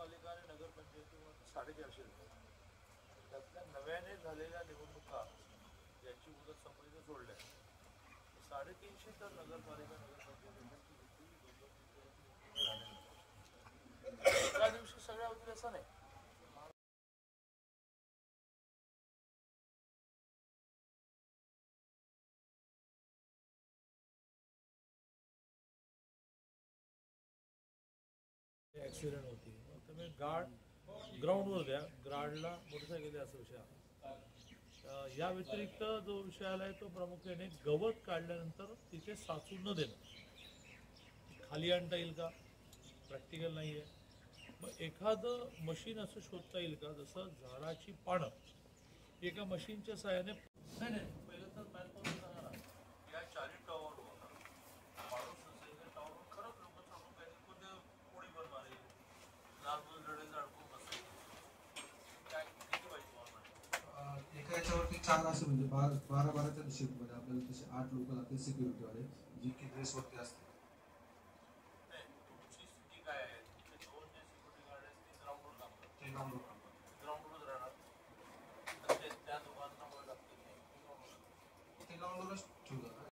नगरपालिका आणि नगरपंचायतीमध्ये 450 रुपये. त्यातल्या नव्याने झालेल्या निवडणुका ज्यांची मुदत संपली सोडल्या 350 तर नगरपालिका नगरपंचायत एका दिवशी सगळ्या होतील असं नाही. ॲक्सिडेंट होती तुम्ही ग्राउंडवर द्या, ग्राउंडला मोटरसायकल द्या, असा विषय आहे. या व्यतिरिक्त जो विषय आला आहे तो प्रामुख्याने गवत काढल्यानंतर तिथे साचून न देणं. खाली आणता येईल का? प्रॅक्टिकल नाही आहे. मग एखादं मशीन असं शोधता येईल का जसं झाडाची पानं एका मशीनच्या सहाय्याने नाही पहिलं तर मॅनपॉवर जाणार या 4 टॉवर माणूस असेल त्या टॉवर खरंच लोक चढून काय कोणत्या पोळी बनणार आहे नारळ जडे अडकून बसेल काय किती पाहिजे एका याच्यावरती 4 असे म्हणजे 12-12च्या शिफ्टमध्ये आपल्याला तसे 8 लोक लागतील सिक्युरिटीवाले जी की ड्रेसवरती असते. तुमची स्थिती काय आहे? तुमचे 2 जे सिक्युरिटी गार्ड आहेत ते ग्राउंडवर काम करतात. ते ग्राउंडवरच राहणार त्या दोघांना लागतील ते ग्राउंडवरच ठेवलं.